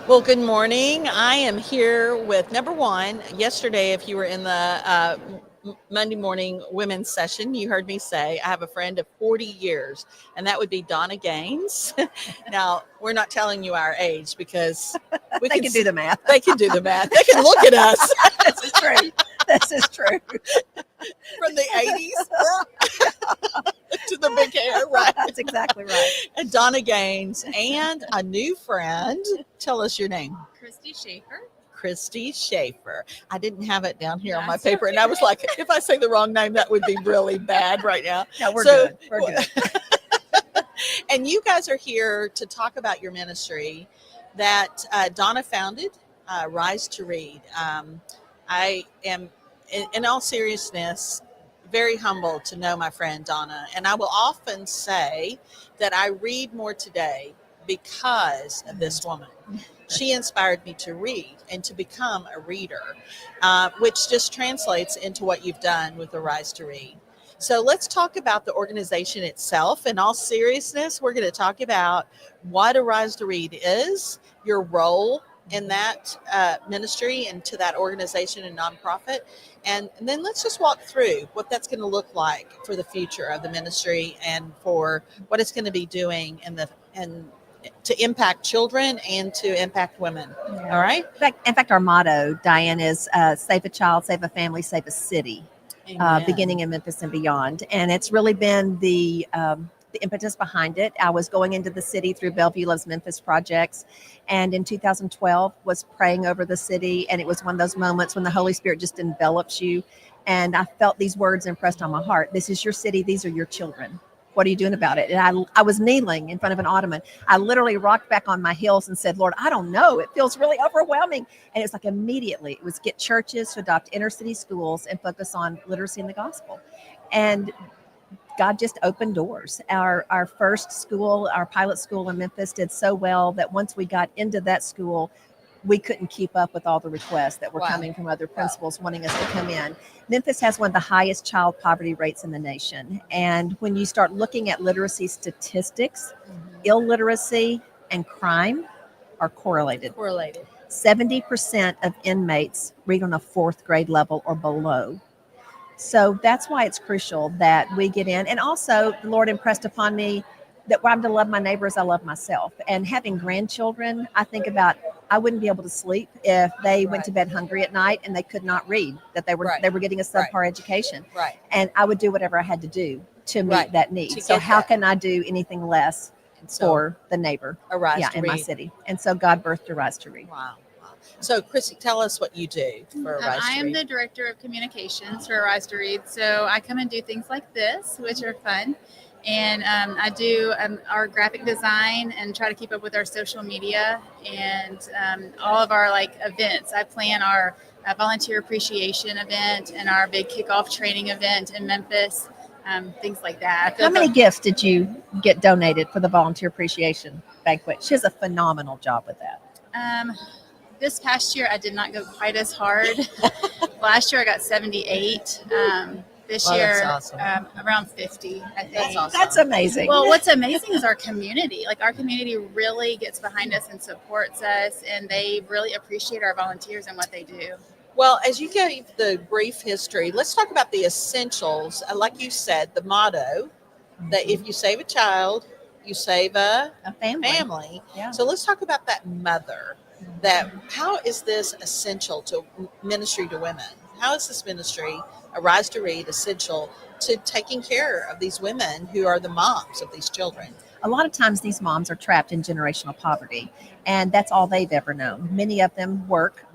Well, good morning. I am here with number one. Yesterday, if you were in the Monday morning women's session, you heard me say I have a friend of 40 years, and that would be Donna Gaines. Now, we're not telling you our age because we They can do the math. They can do the math. They can look at us This is true. This is true. from the 80s to the big hair, right? That's exactly right. And Donna Gaines and a new friend. Tell us your name. Christi Shaeffer. Christi Shaeffer. I didn't have it down here on my That's paper, and I was like, if I say the wrong name, that would be really bad right now. No, we're good. We're good. And you guys are here to talk about your ministry that Donna founded, Rise2Read. I am, in all seriousness, very humbled to know my friend Donna, and I will often say that I read more today because of this woman. She inspired me to read and to become a reader, which just translates into what you've done with Arise2Read. So let's talk about the organization itself. In all seriousness, we're going to talk about what Arise2Read is, your role in that ministry and to that organization and nonprofit. And then let's just walk through what that's going to look like for the future of the ministry and for what it's going to be doing and to impact children and to impact women. Yeah. All right. In fact, our motto, Diane, is save a child, save a family, save a city, beginning in Memphis and beyond. And it's really been the impetus behind it. I was going into the city through Bellevue Loves Memphis projects, and in 2012 was praying over the city, and it was one of those moments when the Holy Spirit just envelops you, and I felt these words impressed on my heart. This is your city. These are your children. What are you doing about it? And I was kneeling in front of an ottoman. I literally rocked back on my heels and said, Lord, I don't know. It feels really overwhelming. And it's like immediately it was get churches to adopt inner city schools and focus on literacy and the gospel. And God just opened doors. Our first school, our pilot school in Memphis, did so well that once we got into that school, we couldn't keep up with all the requests that were coming from other principals wanting us to come in. Memphis has one of the highest child poverty rates in the nation. And when you start looking at literacy statistics, illiteracy and crime are correlated. 70% of inmates read on a fourth grade level or below. So that's why it's crucial that we get in. And also, the Lord impressed upon me that I'm to love my neighbor as I love myself. And having grandchildren, I think about, I wouldn't be able to sleep if they went to bed hungry at night and they could not read, that they were getting a subpar education. Right. And I would do whatever I had to do to meet that need. So how can I do anything less for the neighbor in my city? And so God birthed Arise2Read. Wow. So, Christi, tell us what you do for Arise2Read. I am the director of communications for Arise2Read. So I come and do things like this, which are fun. And I do our graphic design and try to keep up with our social media and all of our events. I plan our volunteer appreciation event and our big kickoff training event in Memphis, things like that. How many gifts did you get donated for the volunteer appreciation banquet? She has a phenomenal job with that. This past year, I did not go quite as hard. Last year, I got 78. This year, awesome. Around 50, I think. That's awesome. That's amazing. Well, what's amazing is our community. Our community really gets behind us and supports us, and they really appreciate our volunteers and what they do. Well, as you gave the brief history, let's talk about the essentials. Like you said, the motto that if you save a child, you save a family. Yeah. So let's talk about that mother. That how is this essential to ministry to women? How is this ministry, Arise2Read, essential to taking care of these women who are the moms of these children? A lot of times these moms are trapped in generational poverty, and that's all they've ever known. Many of them work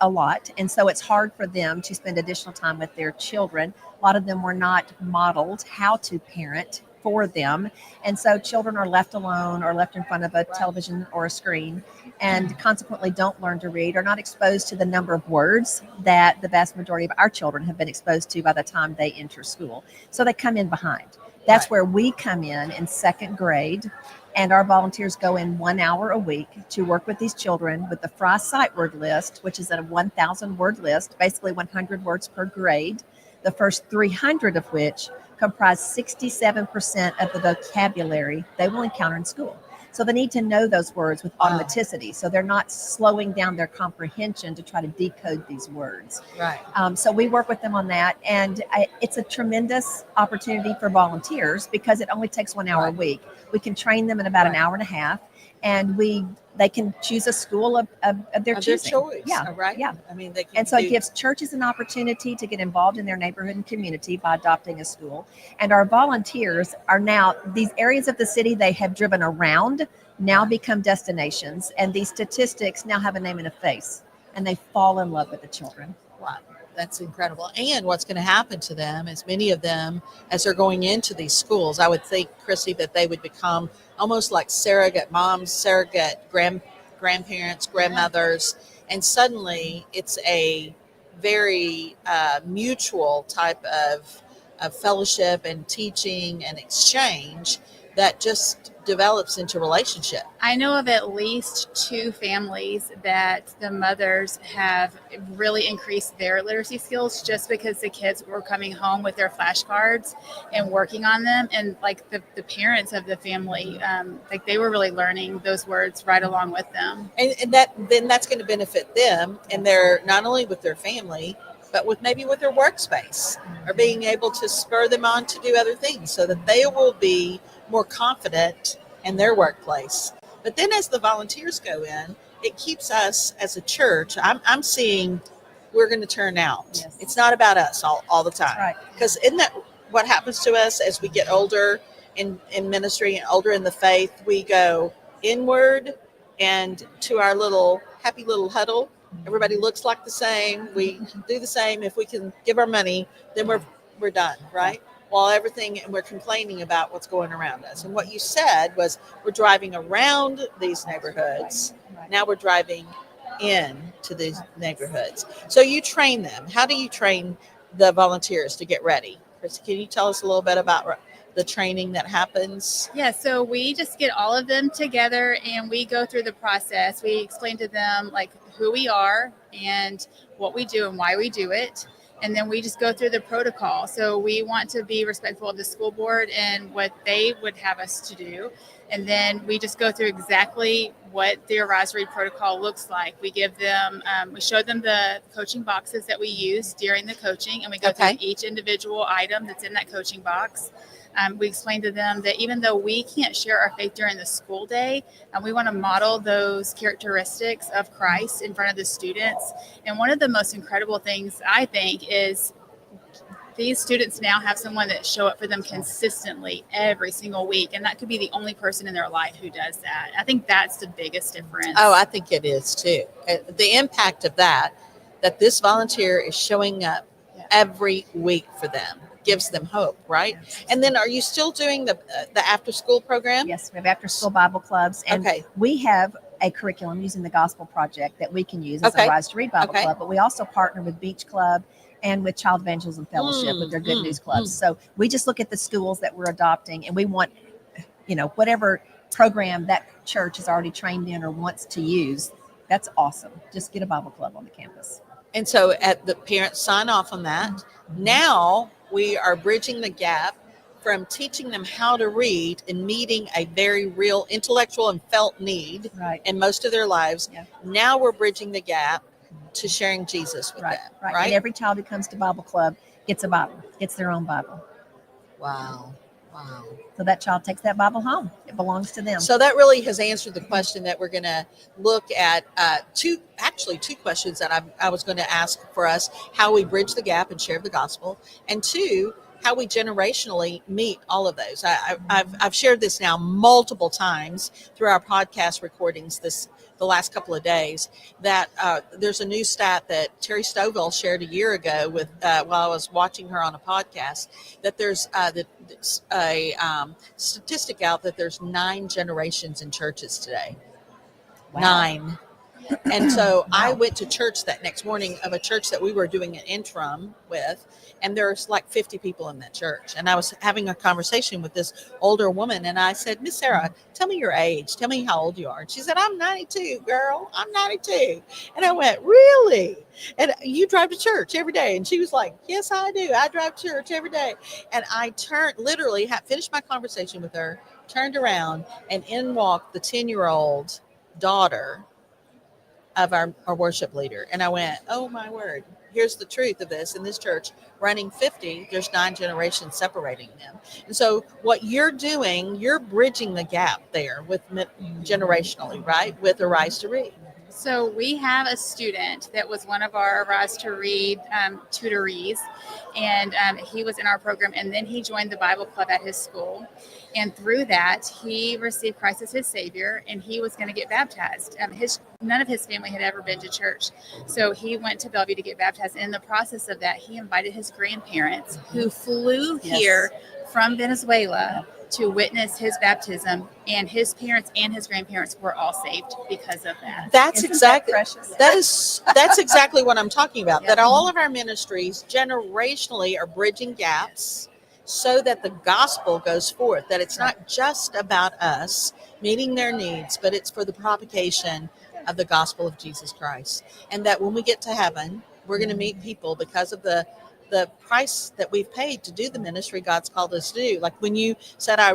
a lot, and so it's hard for them to spend additional time with their children. A lot of them were not modeled how to parent for them, and so children are left alone or left in front of a television or a screen, and consequently don't learn to read or not exposed to the number of words that the vast majority of our children have been exposed to by the time they enter school. So they come in behind. That's where we come in second grade, and our volunteers go in 1 hour a week to work with these children with the Fry Sight Word List, which is a 1,000 word list, basically 100 words per grade, the first 300 of which comprise 67% of the vocabulary they will encounter in school. So they need to know those words with Wow. automaticity. So they're not slowing down their comprehension to try to decode these words. Right. So we work with them on that. And it's a tremendous opportunity for volunteers because it only takes 1 hour a Right. week. We can train them in about an Right. hour and a half. And they can choose a school of their Of their choosing. choice. Yeah, Right. yeah. I mean, they can And so do, it gives churches an opportunity to get involved in their neighborhood and community by adopting a school. And our volunteers are now, these areas of the city they have driven around now become destinations. And these statistics now have a name and a face. And they fall in love with the children. wow, that's incredible. And what's going to happen to them is many of them, as they're going into these schools, I would think, Christy, that they would become almost like surrogate moms, surrogate grandparents, grandmothers. And suddenly it's a very mutual type of fellowship and teaching and exchange that just develops into relationship. I know of at least 2 families that the mothers have really increased their literacy skills just because the kids were coming home with their flashcards and working on them. And like the parents of the family, like they were really learning those words right along with them. And that's going to benefit them, and they're not only with their family, but with maybe with their workspace, or being able to spur them on to do other things so that they will be more confident in their workplace. But then as the volunteers go in, it keeps us as a church. I'm seeing we're going to turn out. Yes. It's not about us all the time. Right. Because isn't that what happens to us as we get older in ministry and older in the faith? We go inward and to our little happy little huddle. Everybody looks like the same. We do the same. If we can give our money, then we're done, right? While everything, and we're complaining about what's going around us. And what you said was we're driving around these neighborhoods. Right. Now we're driving in to these neighborhoods. So you train them. How do you train the volunteers to get ready? Christi, can you tell us a little bit about the training that happens? Yeah, so we just get all of them together and we go through the process. We explain to them like who we are and what we do and why we do it. And then we just go through the protocol. So we want to be respectful of the school board and what they would have us to do. And then we just go through exactly what the Arise2Read protocol looks like. We give them, we show them the coaching boxes that we use during the coaching, and we go through each individual item that's in that coaching box. We explain to them that even though we can't share our faith during the school day, we want to model those characteristics of Christ in front of the students. And one of the most incredible things I think is these students now have someone that show up for them consistently every single week. And that could be the only person in their life who does that. I think that's the biggest difference. Oh, I think it is too. The impact of that this volunteer is showing up every week for them gives them hope, right? Yes. And then are you still doing the after school program? Yes, we have after school Bible clubs. And we have a curriculum using the Gospel Project that we can use as a Arise2Read Bible Club. But we also partner with Beach Club and with Child Evangelism Fellowship with their Good News Clubs. So we just look at the schools that we're adopting, and we want, whatever program that church is already trained in or wants to use. That's awesome. Just get a Bible club on the campus. And so at the parents sign off on that. Mm-hmm. Now we are bridging the gap from teaching them how to read and meeting a very real intellectual and felt need in most of their lives. Yeah. Now we're bridging the gap to sharing Jesus with them. Right. And every child who comes to Bible Club gets a Bible, gets their own Bible. Wow. So that child takes that Bible home. It belongs to them. So that really has answered the question that we're going to look at. Two questions that I was going to ask for us: how we bridge the gap and share the gospel, and 2, how we generationally meet all of those. I've shared this now multiple times through our podcast recordings the last couple of days, that there's a new stat that Terry Stovall shared a year ago with while I was watching her on a podcast, that there's a statistic out that there's 9 generations in churches today. Wow. 9. And so I went to church that next morning of a church that we were doing an interim with, and there's like 50 people in that church. And I was having a conversation with this older woman, and I said, Miss Sarah, tell me your age. Tell me how old you are. And she said, I'm 92, girl. I'm 92. And I went, really? And you drive to church every day? And she was like, yes, I do. I drive to church every day. And I finished my conversation with her, turned around, and in walked the 10-year-old daughter of our worship leader. And I went, oh my word, here's the truth of this. In this church running 50, there's 9 generations separating them. And so what you're doing, you're bridging the gap there with generationally, right? With Arise2Read. So we have a student that was one of our Arise2Read tutorees, and he was in our program, and then he joined the Bible club at his school. And through that, he received Christ as his Savior, and he was going to get baptized. None of his family had ever been to church. So he went to Bellevue to get baptized. And in the process of that, he invited his grandparents, who flew here from Venezuela to witness his baptism, and his parents and his grandparents were all saved because of that. That's exactly that's exactly what I'm talking about. That all of our ministries generationally are bridging gaps so that the gospel goes forth, that it's not just about us meeting their needs, but it's for the propagation of the gospel of Jesus Christ. And that when we get to heaven, we're going to meet people because of the price that we've paid to do the ministry God's called us to do. Like when you said, I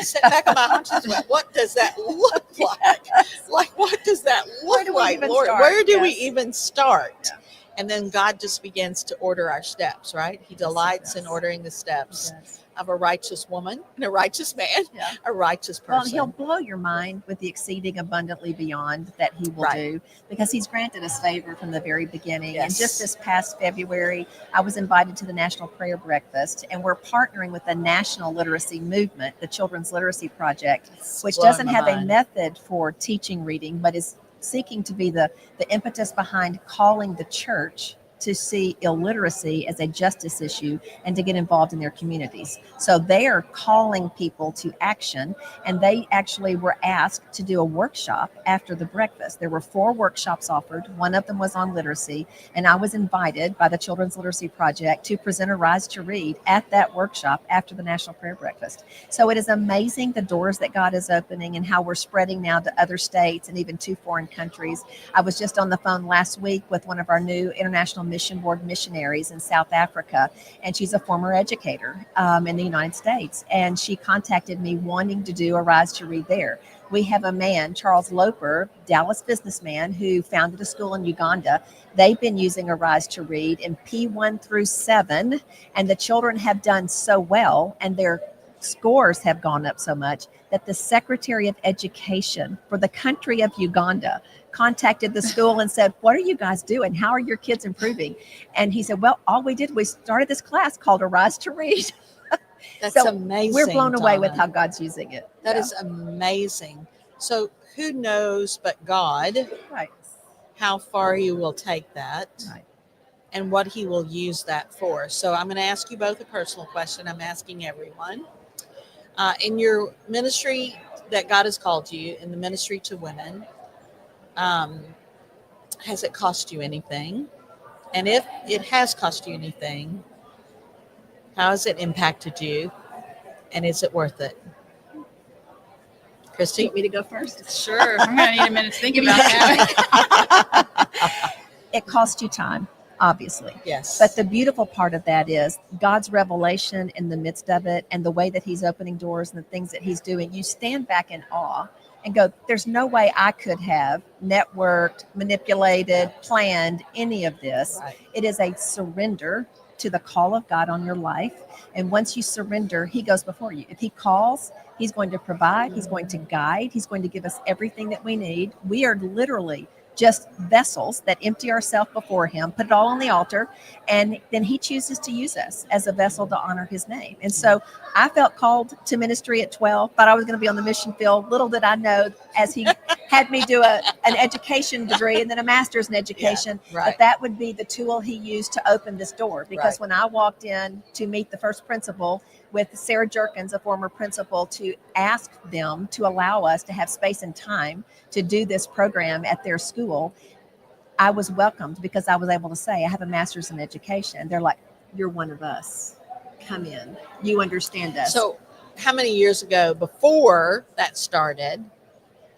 sat back on my haunches and went, what does that look like? Like, what does that look like, Lord? Where do we even start? Yeah. And then God just begins to order our steps, right? He delights in ordering the steps of a righteous woman and a righteous man, a righteous person. Well, he'll blow your mind with the exceeding abundantly beyond that he will do, because he's granted us favor from the very beginning. And just this past February, I was invited to the National Prayer Breakfast, and we're partnering with the National Literacy Movement, the Children's Literacy Project, which doesn't have a method for teaching reading, but is seeking to be the impetus behind calling the church to see illiteracy as a justice issue and to get involved in their communities. So they are calling people to action, and they actually were asked to do a workshop after the breakfast. There were 4 workshops offered. One of them was on literacy, and I was invited by the Children's Literacy Project to present Arise2Read at that workshop after the National Prayer Breakfast. So it is amazing the doors that God is opening and how we're spreading now to other states and even to foreign countries. I was just on the phone last week with one of our new international mission board missionaries in South Africa, and she's a former educator in the United States, and she contacted me wanting to do Arise2Read there. We have a man, Charles Loper, Dallas businessman, who founded a school in Uganda. They've been using Arise2Read in P1 through 7, and the children have done so well, and their scores have gone up so much that the Secretary of Education for the country of Uganda contacted the school and said, what are you guys doing? How are your kids improving? And he said, well, all we did was started this class called Arise2Read. That's so amazing. We're blown away Donna. with how God's using it. That is amazing. So who knows but God how far you will take that and what he will use that for. So I'm going to ask you both a personal question. I'm asking everyone. In your ministry that God has called you, in the ministry to women, has it cost you anything? And if it has cost you anything, how has it impacted you? And is it worth it? Christi? You want me to go first? Sure. I'm going to need a minute to think about that. It cost you time, obviously. Yes. But the beautiful part of that is God's revelation in the midst of it, and the way that he's opening doors and the things that he's doing. You stand back in awe and go, there's no way I could have networked, manipulated, planned any of this. It is a surrender to the call of God on your life. And once you surrender, he goes before you. If he calls, he's going to provide, he's going to guide, he's going to give us everything that we need. We are literally just vessels that empty ourselves before him, put it all on the altar, and then he chooses to use us as a vessel to honor his name. And so I felt called to ministry at 12, thought I was going to be on the mission field. Little did I know, as he had me do an education degree and then a master's in education, that would be the tool he used to open this door. Because when I walked in to meet the first principal with Sarah Jerkins, a former principal, to ask them to allow us to have space and time to do this program at their school, I was welcomed because I was able to say, I have a master's in education. They're like, you're one of us. Come in. You understand us. So how many years ago, before that started,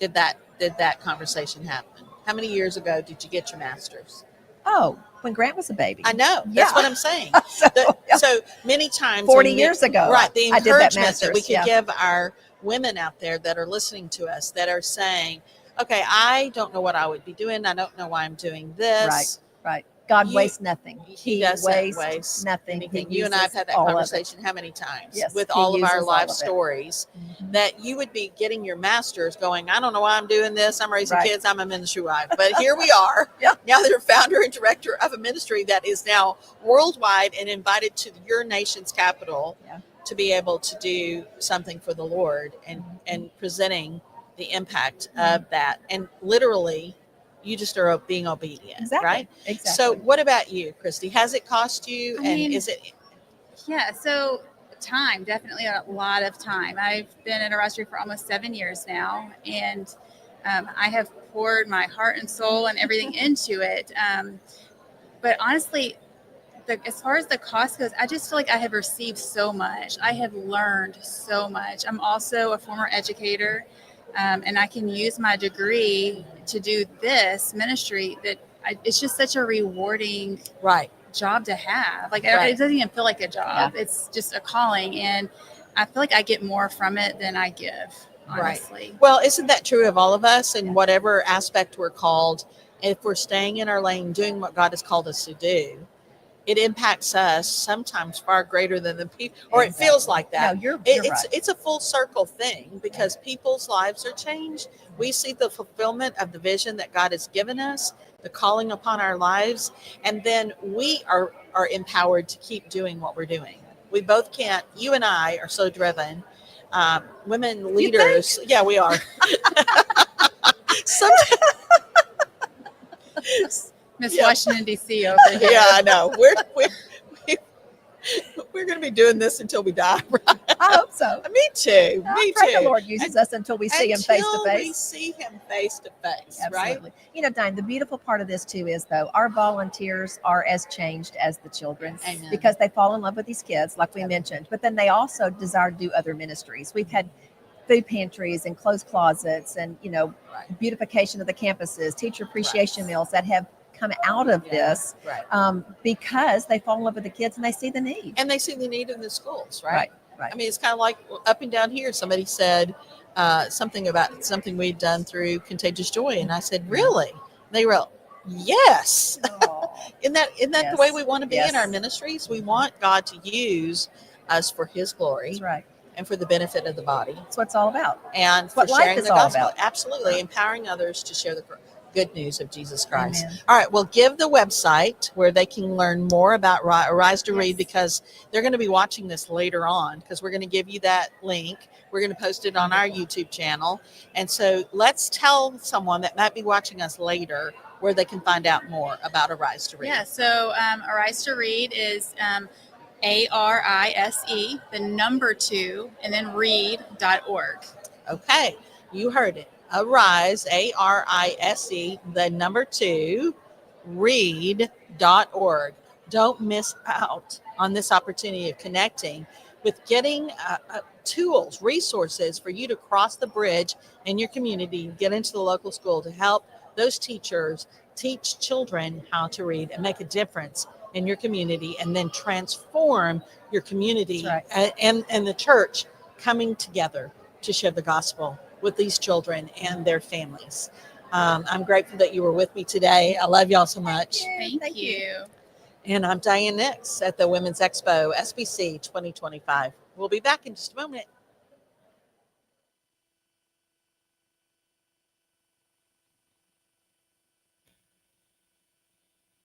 did that conversation happen? How many years ago did you get your master's? Oh, when Grant was a baby. I know. That's what I'm saying. So many times. 40 years ago. Right. The encouragement that we could give our women out there that are listening to us that are saying, okay, I don't know what I would be doing. I don't know why I'm doing this. Right. God You- wastes nothing. He doesn't waste nothing. anything. He You and I have uses had that all of it. conversation how many times Yes, with he all of our uses life all of it. stories, Mhm. that you would be getting your master's going, I don't know why I'm doing this. I'm raising Right. kids. I'm a ministry wife. But here we are. Yeah. Now they're founder and director of a ministry that is now worldwide and invited to your nation's capital Yeah. to be able to do something for the Lord Mhm. and presenting the impact of that. And literally, you just are being obedient, Exactly. right? Exactly. So what about you, Christy? Has it cost you? I mean, is it? Yeah, so time, definitely a lot of time. I've been at Arise2Read for almost 7 years now, and I have poured my heart and soul and everything into it. But honestly, as far as the cost goes, I just feel like I have received so much. I have learned so much. I'm also a former educator, and I can use my degree to do this ministry it's just such a rewarding Right. job to have. Like Right. it doesn't even feel like a job. Yeah. It's just a calling, and I feel like I get more from it than I give, honestly. Well, isn't that true of all of us in Yeah. whatever aspect we're called? If we're staying in our lane, doing what God has called us to do, it impacts us sometimes far greater than the people, or it feels like that. No, you're it's right. it's a full circle thing because people's lives are changed. We see the fulfillment of the vision that God has given us, the calling upon our lives, and then we are empowered to keep doing what we're doing. We both can't. You and I are so driven. Women leaders, yeah, we are. Miss Yeah. Washington D.C. over here. Yeah, I know. We're going to be doing this until we die. Right? I hope so. Me too. I Me pray too. the Lord uses us until we see him face to Until we face. see him face to face, right? Absolutely. You know, Diane, the beautiful part of this too is though our volunteers are as changed as the children. Amen. Because they fall in love with these kids, like we mentioned, but then they also desire to do other ministries. We've had food pantries and clothes closets and, Right. beautification of the campuses, teacher appreciation meals that have come out of this Right. because they fall in love with the kids and they see the need. And they see the need in the schools, right? Right. I mean, it's kind of like up and down here. Somebody said something about something we'd done through Contagious Joy, and I said, "Really?" They wrote, "Yes." Isn't that Yes. the way we want to be Yes. in our ministries? We want God to use us for His glory That's right. and for the benefit of the body, That's what it's all about. and for what life sharing is the all gospel. about. Absolutely, empowering others to share the good news of Jesus Christ. Amen. All right, well, give the website where they can learn more about Arise2Read, Yes. because they're going to be watching this later on, because we're going to give you that link. We're going to post it on our YouTube channel. And so let's tell someone that might be watching us later where they can find out more about Arise2Read. Yeah, so Arise2Read is ARISE, the number 2, and then read.org. Okay, you heard it. Arise, ARISE, the number 2, read.org. Don't miss out on this opportunity of connecting with getting tools, resources for you to cross the bridge in your community, get into the local school to help those teachers teach children how to read and make a difference in your community, and then transform your community. That's right. and the church coming together to share the gospel with these children and their families. I'm grateful that you were with me today. I love y'all so much. Thank you. And I'm Diane Nix at the Women's Expo SBC 2025. We'll be back in just a moment.